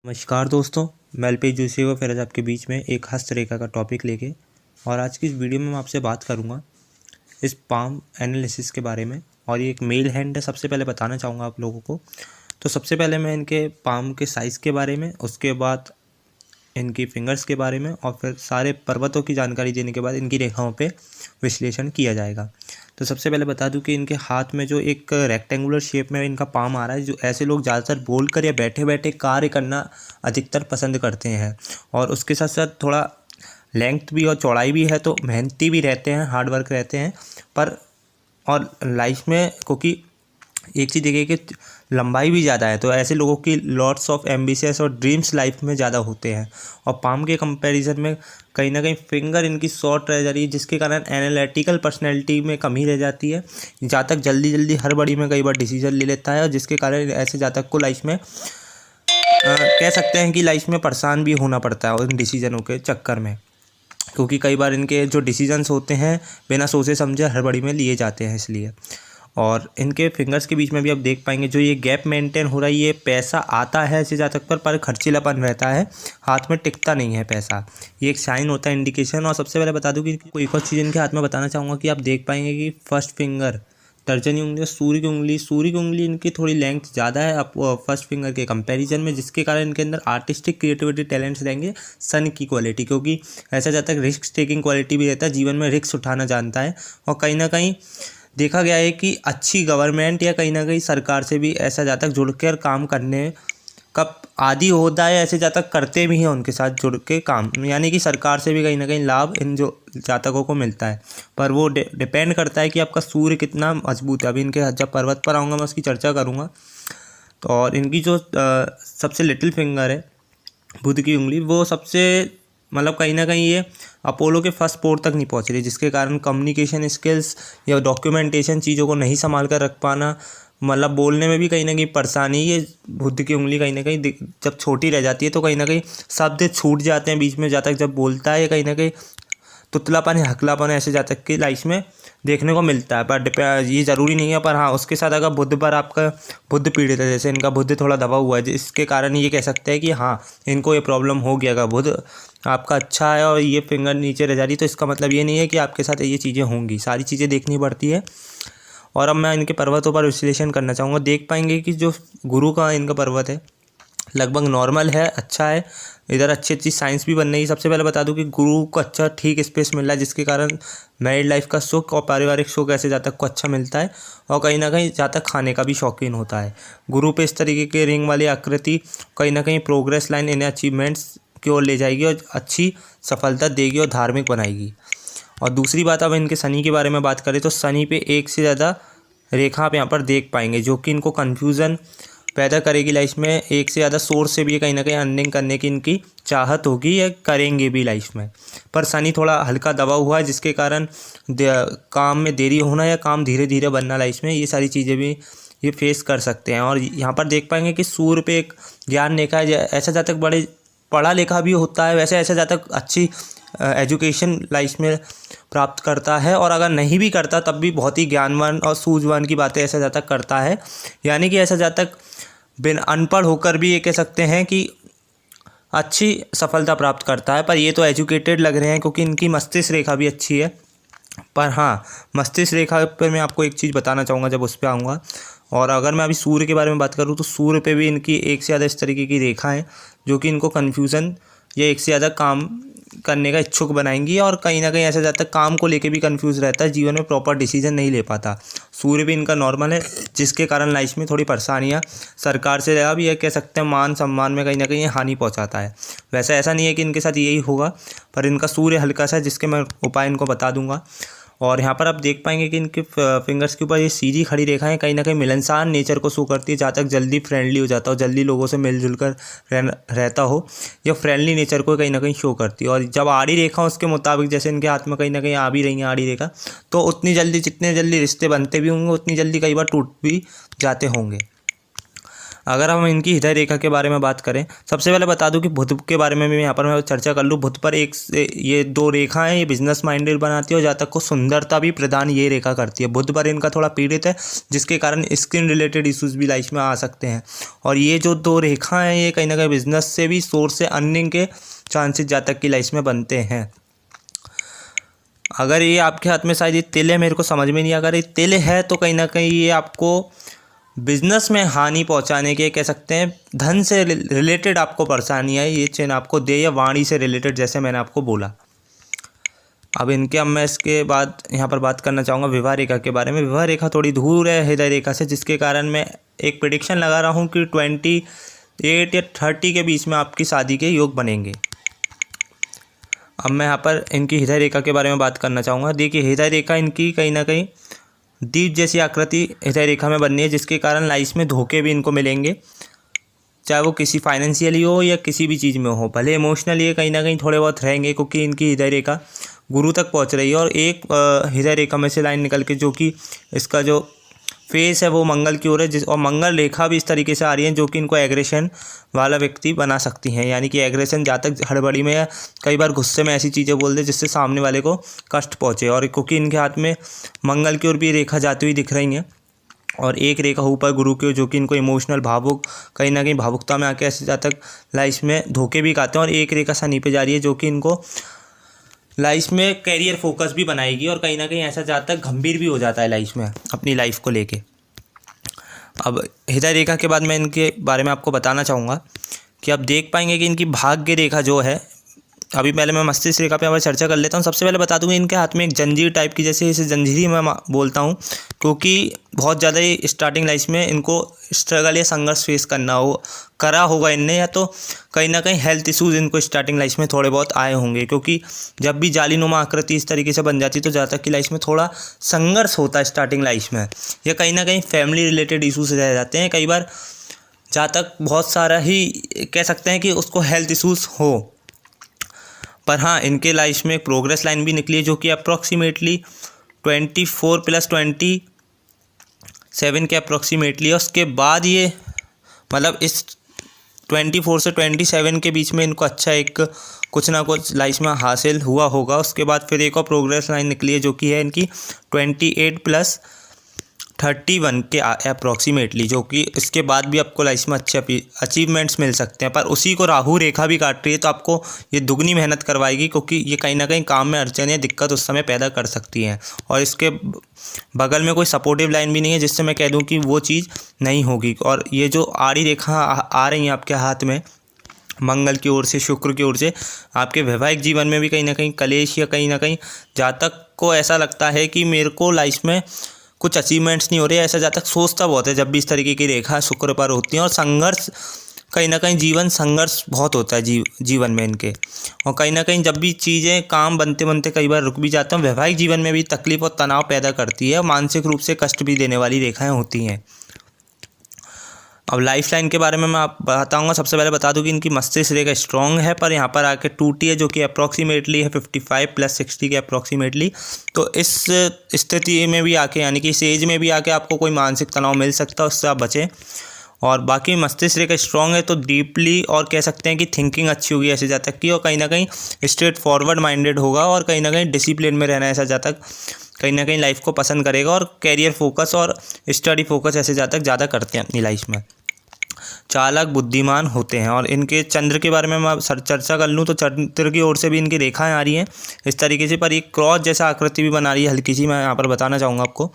नमस्कार दोस्तों, मैं अल्पेश जोशी को फिर आज आपके बीच में एक हस्तरेखा का टॉपिक लेके और आज की इस वीडियो में मैं आपसे बात करूंगा इस पाम एनालिसिस के बारे में। और ये एक मेल हैंड है। सबसे पहले बताना चाहूँगा आप लोगों को, तो सबसे पहले मैं इनके पाम के साइज़ के बारे में, उसके बाद इनकी फिंगर्स के बारे में और फिर सारे पर्वतों की जानकारी देने के बाद इनकी रेखाओं पे विश्लेषण किया जाएगा। तो सबसे पहले बता दूं कि इनके हाथ में जो एक रेक्टेंगुलर शेप में इनका पाम आ रहा है, जो ऐसे लोग ज़्यादातर बोलकर या बैठे बैठे कार्य करना अधिकतर पसंद करते हैं। और उसके साथ साथ थोड़ा लेंथ भी और चौड़ाई भी है, तो मेहनती भी रहते हैं, हार्ड वर्क रहते हैं। पर और लाइफ में क्योंकि एक चीज़ देखिए कि लंबाई भी ज़्यादा है, तो ऐसे लोगों की लॉट्स ऑफ एम्बिशियस और ड्रीम्स लाइफ में ज़्यादा होते हैं। और पाम के कंपैरिजन में कहीं ना कहीं फिंगर इनकी शॉर्ट रह जा रही है, जिसके कारण एनालिटिकल पर्सनैलिटी में कमी रह जाती है। जातक जल्दी जल्दी हड़बड़ी में कई बार डिसीजन ले लेता है, और जिसके कारण ऐसे जातक को लाइफ में कह सकते हैं कि लाइफ में परेशान भी होना पड़ता है उन डिसीजनों के चक्कर में, क्योंकि कई बार इनके जो डिसीजंस होते हैं बिना सोचे समझे हड़बड़ी में लिए जाते हैं इसलिए। और इनके फिंगर्स के बीच में भी आप देख पाएंगे जो ये गैप मेंटेन हो रहा है, ये पैसा आता है ऐसे जातक पर खर्चीलापन रहता है, हाथ में टिकता नहीं है पैसा। ये एक साइन होता है, इंडिकेशन। और सबसे पहले बता दूं कि कोई एक और चीज़ इनके हाथ में बताना चाहूँगा कि आप देख पाएंगे कि फर्स्ट फिंगर तर्जनी उंगली और सूर्य की उंगली इनकी थोड़ी लेंथ ज़्यादा है आप फर्स्ट फिंगर के कंपैरिजन में, जिसके कारण इनके अंदर आर्टिस्टिक क्रिएटिविटी टैलेंट्स रहेंगे। सन की क्वालिटी, क्योंकि ऐसा जाता है रिस्क टेकिंग क्वालिटी भी रहता है, जीवन में रिस्क उठाना जानता है। और कहीं ना कहीं देखा गया है कि अच्छी गवर्नमेंट या कहीं ना कहीं सरकार से भी ऐसा जातक जुड़ कर काम करने का आदी होता है, ऐसे जातक करते भी हैं उनके साथ जुड़ के काम, यानी कि सरकार से भी कहीं ना कहीं लाभ इन जो जातकों को मिलता है। पर वो डिपेंड करता है कि आपका सूर्य कितना मजबूत है। अभी इनके जब पर्वत पर आऊँगा मैं उसकी चर्चा करूँगा। तो और इनकी जो सबसे लिटिल फिंगर है बुध की उंगली, वो सबसे मतलब कहीं ना कहीं ये अपोलो के फर्स्ट पोर तक नहीं पहुंच रही, जिसके कारण कम्युनिकेशन स्किल्स या डॉक्यूमेंटेशन चीज़ों को नहीं संभाल कर रख पाना, मतलब बोलने में भी कहीं ना कहीं परेशानी। ये बुध की उंगली कहीं ना कहीं जब छोटी रह जाती है तो कहीं ना कहीं शब्द छूट जाते हैं बीच में, जातक जब बोलता है कहीं ना कहीं तुतलापन या हकलापन ऐसे जातक की लाइफ में देखने को मिलता है। पर ये ज़रूरी नहीं है। पर हाँ, उसके साथ अगर बुध पर आपका बुध पीड़ित है, जैसे इनका बुध थोड़ा दबा हुआ है, जिसके कारण ये कह सकते हैं कि हाँ इनको ये प्रॉब्लम हो गया। अगर बुध आपका अच्छा है और ये फिंगर नीचे रह जा रही, तो इसका मतलब ये नहीं है कि आपके साथ ये चीज़ें होंगी, सारी चीज़ें देखनी पड़ती है। और अब मैं इनके पर्वतों पर विश्लेषण करना चाहूँगा। देख पाएंगे कि जो गुरु का इनका पर्वत है लगभग नॉर्मल है, अच्छा है। इधर अच्छी अच्छी साइंस भी बन रही है। सबसे पहले बता दूं कि गुरु को अच्छा ठीक स्पेस मिल रहा है, जिसके कारण मैरिड लाइफ का सुख और पारिवारिक सुख ऐसे जातक को अच्छा मिलता है। और कहीं ना कहीं जातक खाने का भी शौकीन होता है। गुरु पे इस तरीके के रिंग वाली आकृति कहीं ना कहीं प्रोग्रेस लाइन इन्हें अचीवमेंट्स की ओर ले जाएगी और अच्छी सफलता देगी और धार्मिक बनाएगी। और दूसरी बात, अब इनके शनि के बारे में बात करें तो शनि पे एक से ज़्यादा रेखा आप यहाँ पर देख पाएंगे, जो कि इनको कन्फ्यूज़न पैदा करेगी लाइफ में। एक से ज़्यादा सोर्स से भी कहीं ना कहीं अर्निंग करने की इनकी चाहत होगी या करेंगे भी लाइफ में। पर शनि थोड़ा हल्का दबा हुआ है, जिसके कारण काम में देरी होना या काम धीरे धीरे बनना लाइफ में, ये सारी चीज़ें भी ये फेस कर सकते हैं। और यहाँ पर देख पाएंगे कि सूर्य पे एक ज्ञान रेखा है। ऐसा जातक बड़े पढ़ा लिखा भी होता है, वैसे ऐसा जातक अच्छी एजुकेशन लाइफ में प्राप्त करता है। और अगर नहीं भी करता तब भी बहुत ही ज्ञानवान और सूझवान की बातें ऐसा जातक करता है, यानी कि ऐसा जातक बिन अनपढ़ होकर भी ये कह सकते हैं कि अच्छी सफलता प्राप्त करता है। पर ये तो एजुकेटेड लग रहे हैं क्योंकि इनकी मस्तिष्क रेखा भी अच्छी है। पर हाँ, मस्तिष्क रेखा पर मैं आपको एक चीज़ बताना चाहूँगा जब उस पर आऊँगा। और अगर मैं अभी सूर्य के बारे में बात करूँ तो सूर्य पे भी इनकी एक से ज़्यादा इस तरीके की रेखा है, जो कि इनको कन्फ्यूज़न या एक से ज़्यादा काम करने का इच्छुक बनाएंगी। और कहीं ना कहीं ऐसा जाता है काम को लेके भी कंफ्यूज रहता है, जीवन में प्रॉपर डिसीजन नहीं ले पाता। सूर्य भी इनका नॉर्मल है, जिसके कारण लाइफ में थोड़ी परेशानियाँ सरकार से अब यह कह सकते हैं मान सम्मान में कहीं ना कहीं हानि पहुंचाता है। वैसे ऐसा नहीं है कि इनके साथ यही होगा, पर इनका सूर्य हल्का सा है, जिसके मैं उपाय इनको बता दूंगा। और यहाँ पर आप देख पाएंगे कि इनके फिंगर्स के ऊपर ये सीधी खड़ी रेखाएं कहीं ना कहीं मिलनसार नेचर को शो करती है। जहाँ तक जल्दी फ्रेंडली हो जाता हो, जल्दी लोगों से मिलजुल कर रहता हो, या फ्रेंडली नेचर को कहीं ना कहीं शो करती है। और जब आड़ी रेखा उसके मुताबिक, जैसे इनके हाथ में कहीं ना कहीं आ भी रही है आड़ी रेखा, तो उतनी जल्दी जितने जल्दी रिश्ते बनते भी होंगे उतनी जल्दी कई बार टूट भी जाते होंगे। अगर हम इनकी हृदय रेखा के बारे में बात करें, सबसे पहले बता दूं कि बुध के बारे में भी यहाँ पर मैं चर्चा कर लूँ। बुध पर एक से ये 2 रेखाएं ये बिजनेस माइंडेड बनाती है और जातक को सुंदरता भी प्रदान ये रेखा करती है। बुध पर इनका थोड़ा पीड़ित है, जिसके कारण स्किन रिलेटेड इश्यूज भी लाइफ में आ सकते हैं। और ये जो 2 रेखाएं हैं ये कहीं ना कहीं बिजनेस से भी, सोर्स से अर्निंग के चांसेस जातक की लाइफ में बनते हैं। अगर ये आपके हाथ में शायद ये तिल है, मेरे को समझ में नहीं, अगर ये तिल है तो कहीं ना कहीं ये आपको बिजनेस में हानि पहुंचाने के, कह सकते हैं धन से रिलेटेड आपको परेशानियाँ ये चिन्ह आपको दे, या वाणी से रिलेटेड, जैसे मैंने आपको बोला। अब मैं इसके बाद यहाँ पर बात करना चाहूँगा विवाह रेखा के बारे में। विवाह रेखा थोड़ी दूर है हृदय रेखा से, जिसके कारण मैं एक प्रेडिक्शन लगा रहा हूँ कि 28 या 30 के बीच में आपकी शादी के योग बनेंगे। अब मैं यहाँ पर इनकी हृदय रेखा के बारे में बात करना चाहूँगा। देखिए, हृदय रेखा इनकी कहीं ना कहीं दीप जैसी आकृति हृदय रेखा में बननी है, जिसके कारण लाइफ में धोखे भी इनको मिलेंगे, चाहे वो किसी फाइनेंशियली हो या किसी भी चीज़ में हो। भले इमोशनली ये कहीं ना कहीं थोड़े बहुत रहेंगे, क्योंकि इनकी हृदय रेखा गुरु तक पहुंच रही है। और एक हृदय रेखा में से लाइन निकल के, जो कि इसका जो फेस है वो मंगल की ओर है, और मंगल रेखा भी इस तरीके से आ रही है जो कि इनको एग्रेशन वाला व्यक्ति बना सकती हैं। यानी कि एग्रेशन जातक हड़बड़ी में या कई बार गुस्से में ऐसी चीज़ें बोल दे जिससे सामने वाले को कष्ट पहुँचे। और क्योंकि इनके हाथ में मंगल की ओर भी रेखा जाती हुई दिख रही हैं, और एक रेखा ऊपर गुरु की, जो कि इनको इमोशनल भावुक, कहीं ना कहीं भावुकता में आके ऐसे जातक लाइफ में धोखे भी खाते हैं। और एक रेखा शनि पे जा रही है, जो कि इनको लाइफ में कैरियर फोकस भी बनाएगी, और कहीं ना कहीं ऐसा जातक गंभीर भी हो जाता है लाइफ में अपनी लाइफ को लेके। अब हृदय रेखा के बाद मैं इनके बारे में आपको बताना चाहूँगा कि आप देख पाएंगे कि इनकी भाग्य रेखा जो है, अभी पहले मैं मस्तिष्क रेखा पे अब चर्चा कर लेता हूँ। सबसे पहले बता दूँगा इनके हाथ में एक जंजीर टाइप की, जैसे इसे जंजीर ही मैं बोलता हूँ, क्योंकि बहुत ज़्यादा ही स्टार्टिंग लाइफ में इनको स्ट्रगल या संघर्ष फेस करा होगा इनने, या तो कहीं ना कहीं हेल्थ इश्यूज़ इनको स्टार्टिंग लाइफ में थोड़े बहुत आए होंगे। क्योंकि जब भी जालीनुमा आकृति इस तरीके से बन जाती है तो जातक की लाइफ में थोड़ा संघर्ष होता है स्टार्टिंग लाइफ में, या कहीं ना कहीं फैमिली रिलेटेड इशूज़ रह जाते हैं। कई बार जातक बहुत सारा ही कह सकते हैं कि उसको हेल्थ इशूज़ हो, पर हाँ, इनके लाइफ में एक प्रोग्रेस लाइन भी निकली है, जो कि अप्रॉक्सीमेटली 24 + 27 के अप्रॉक्सीमेटली है। उसके बाद ये मतलब इस 24 से 27 के बीच में इनको अच्छा एक कुछ ना कुछ लाइफ में हासिल हुआ होगा। उसके बाद फिर एक और प्रोग्रेस लाइन निकली है, जो कि है इनकी 28 + 31 के अप्रॉक्सीमेटली, जो कि इसके बाद भी आपको लाइफ में अच्छे अचीवमेंट्स मिल सकते हैं। पर उसी को राहु रेखा भी काट रही है, तो आपको ये दुगनी मेहनत करवाएगी, क्योंकि ये कहीं ना कहीं काम में अड़चन या दिक्कत उस समय पैदा कर सकती हैं। और इसके बगल में कोई सपोर्टिव लाइन भी नहीं है जिससे मैं कह दूं कि वो चीज़ नहीं होगी। और ये जो आड़ी रेखा आ रही हैं आपके हाथ में मंगल की ओर से, शुक्र की ओर से, आपके वैवाहिक जीवन में भी कहीं ना कहीं कलेश, या कहीं ना कहीं जातक को ऐसा लगता है कि मेरे को लाइफ में कुछ अचीवमेंट्स नहीं हो रहे, ऐसा जातक सोचता बहुत है जब भी इस तरीके की रेखा शुक्र पर होती हैं। और संघर्ष, कहीं ना कहीं जीवन संघर्ष बहुत होता है जीवन में इनके। और कहीं ना कहीं जब भी चीज़ें काम बनते बनते कई बार रुक भी जाते हैं, वैवाहिक जीवन में भी तकलीफ और तनाव पैदा करती है, और मानसिक रूप से कष्ट भी देने वाली रेखाएं होती हैं। अब लाइफ लाइन के बारे में मैं आप बताऊंगा। सबसे पहले बता दूं कि इनकी मस्तिष्क रेखा स्ट्रॉन्ग है, पर यहाँ पर आके टूटी है, जो कि अप्रॉक्सीमेटली है 55 + 60 के अप्रॉक्सीमेटली। तो इस स्थिति में भी आके, यानी कि इस एज में भी आके आपको कोई मानसिक तनाव मिल सकता है, उससे आप बचें। और बाकी मस्तिष्क रेखा स्ट्रॉन्ग है तो डीपली, और कह सकते हैं कि थिंकिंग अच्छी होगी ऐसे जातक की, और कहीं ना कहीं स्ट्रेट फॉरवर्ड माइंडेड होगा, और कहीं ना कहीं डिसिप्लिन में रहना ऐसा जातक कहीं ना कहीं लाइफ को पसंद करेगा। और कैरियर फोकस और स्टडी फोकस ऐसे जातक ज़्यादा करते हैं अपनी लाइफ में। चालाक, बुद्धिमान होते हैं। और इनके चंद्र के बारे में मैं चर्चा कर लूँ तो चंद्र की ओर से भी इनकी रेखाएं आ रही हैं इस तरीके से, पर एक क्रॉस जैसा आकृति भी बना रही है हल्की सी, मैं यहाँ पर बताना चाहूँगा आपको।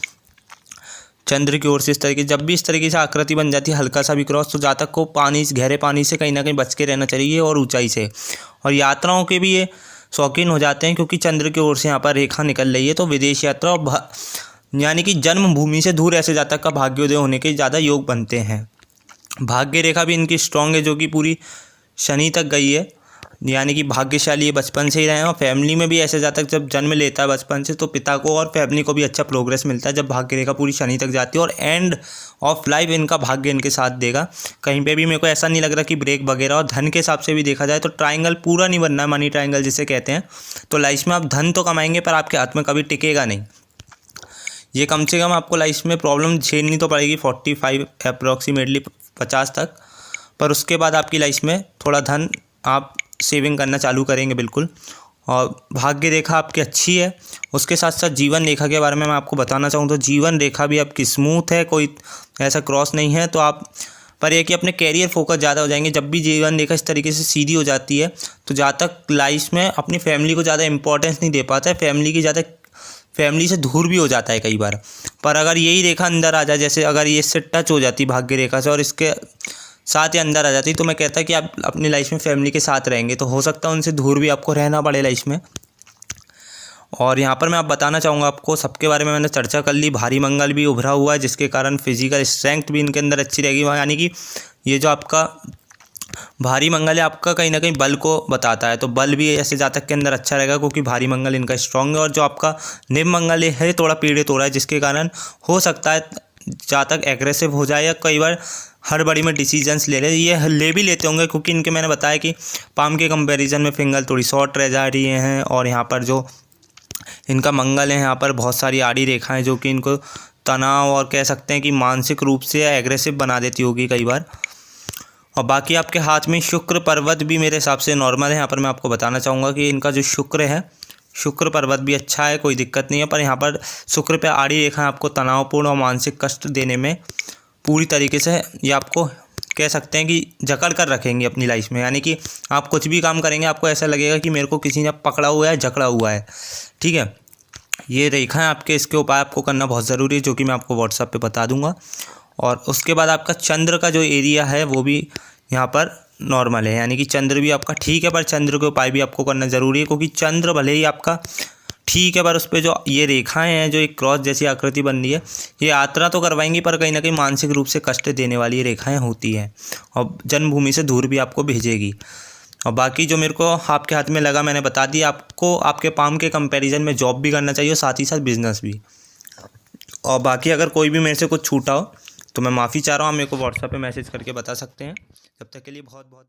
चंद्र की ओर से इस तरीके, जब भी इस तरीके से आकृति बन जाती है हल्का सा भी क्रॉस, तो जातक को पानी, गहरे पानी से कहीं ना कहीं बच के रहना चाहिए, और ऊंचाई से। और यात्राओं के भी ये शौकीन हो जाते हैं, क्योंकि चंद्र की ओर से यहाँ पर रेखा निकल रही है, तो विदेश यात्रा यानी कि जन्मभूमि से दूर ऐसे जातक का भाग्योदय होने के ज़्यादा योग बनते हैं। भाग्य रेखा भी इनकी स्ट्रॉन्ग है, जो कि पूरी शनि तक गई है, यानी कि भाग्यशाली बचपन से ही रहे हैं। और फैमिली में भी ऐसे जातक जब जन्म लेता है बचपन से, तो पिता को और फैमिली को भी अच्छा प्रोग्रेस मिलता है जब भाग्य रेखा पूरी शनि तक जाती है। और एंड ऑफ लाइफ इनका भाग्य इनके साथ देगा। कहीं पे भी मेरे को ऐसा नहीं लग रहा कि ब्रेक वगैरह। और धन के हिसाब से भी देखा जाए तो ट्राइंगल पूरा नहीं बनना है, मनी ट्राइंगल जिसे कहते हैं। तो लाइफ में आप धन तो कमाएंगे, पर आपके हाथ में कभी टिकेगा नहीं। ये कम से कम आपको लाइफ में प्रॉब्लम झेलनी तो पड़ेगी 45 अप्रॉक्सीमेटली 50 तक। पर उसके बाद आपकी लाइफ में थोड़ा धन आप सेविंग करना चालू करेंगे बिल्कुल। और भाग्य रेखा आपकी अच्छी है। उसके साथ साथ जीवन रेखा के बारे में मैं आपको बताना चाहूँ तो जीवन रेखा भी आपकी स्मूथ है, कोई ऐसा क्रॉस नहीं है। तो आप पर यह कि अपने कैरियर फोकस ज़्यादा हो जाएंगे। जब भी जीवन रेखा इस तरीके से सीधी हो जाती है तो जहाँ तक लाइफ में अपनी फैमिली को ज़्यादा इंपॉर्टेंस नहीं दे पाता है, फैमिली से दूर भी हो जाता है कई बार। पर अगर यही रेखा अंदर आ जाए, जैसे अगर ये इससे टच हो जाती भाग्य रेखा से और इसके साथ ही अंदर आ जाती, तो मैं कहता कि आप अपनी लाइफ में फैमिली के साथ रहेंगे। तो हो सकता है उनसे दूर भी आपको रहना पड़े लाइफ में। और यहाँ पर मैं आप बताना चाहूँगा, आपको सबके बारे में मैंने चर्चा कर ली। भारी मंगल भी उभरा हुआ है जिसके कारण फिजिकल स्ट्रेंथ भी इनके अंदर अच्छी रहेगी। यानी कि ये जो आपका भारी मंगल है आपका कहीं ना कहीं बल को बताता है, तो बल भी ऐसे जातक के अंदर अच्छा रहेगा क्योंकि भारी मंगल इनका स्ट्रॉन्ग है। और जो आपका निम्न मंगल है थोड़ा पीड़ित हो रहा है जिसके कारण हो सकता है जातक एग्रेसिव हो जाए या कई बार हड़बड़ी में डिसीजंस ले ले भी लेते होंगे, क्योंकि इनके मैंने बताया कि पाम के कंपैरिजन में फिंगर थोड़ी शॉर्ट रह जा रही हैं। और यहाँ पर जो इनका मंगल है यहाँ पर बहुत सारी आड़ी रेखाएं जो कि इनको तनाव और कह सकते हैं कि मानसिक रूप से एग्रेसिव बना देती होगी कई बार। और बाकी आपके हाथ में शुक्र पर्वत भी मेरे हिसाब से नॉर्मल है। यहाँ पर मैं आपको बताना चाहूँगा कि इनका जो शुक्र है, शुक्र पर्वत भी अच्छा है, कोई दिक्कत नहीं है। पर यहाँ पर शुक्र पे आड़ी रेखा आपको तनावपूर्ण और मानसिक कष्ट देने में पूरी तरीके से ये आपको कह सकते हैं कि जकड़ कर रखेंगे अपनी लाइफ में। यानी कि आप कुछ भी काम करेंगे आपको ऐसा लगेगा कि मेरे को किसी ने पकड़ा हुआ है, जकड़ा हुआ है। ठीक है, ये रेखाएं आपके, इसके उपाय आपको करना बहुत ज़रूरी है जो कि मैं आपको व्हाट्सएप पे बता दूंगा। और उसके बाद आपका चंद्र का जो एरिया है वो भी यहाँ पर नॉर्मल है, यानी कि चंद्र भी आपका ठीक है। पर चंद्र के उपाय भी आपको करना ज़रूरी है क्योंकि चंद्र भले ही आपका ठीक है पर उस पर जो ये रेखाएं हैं, जो एक क्रॉस जैसी आकृति बन रही है, ये यात्रा तो करवाएंगी पर कहीं ना कहीं मानसिक रूप से कष्ट देने वाली ये रेखाएं होती हैं और जन्मभूमि से दूर भी आपको भेजेगी। और बाकी जो मेरे को आपके हाथ में लगा मैंने बता दिया आपको। आपके पाम के कंपैरिजन में जॉब भी करना चाहिए और साथ ही साथ बिजनेस भी। और बाकी अगर कोई भी मेरे से कुछ छूटा हो तो मैं माफ़ी चाह रहा हूँ, आप मेरे को व्हाट्सएप पे मैसेज करके बता सकते हैं। तब तक के लिए बहुत बहुत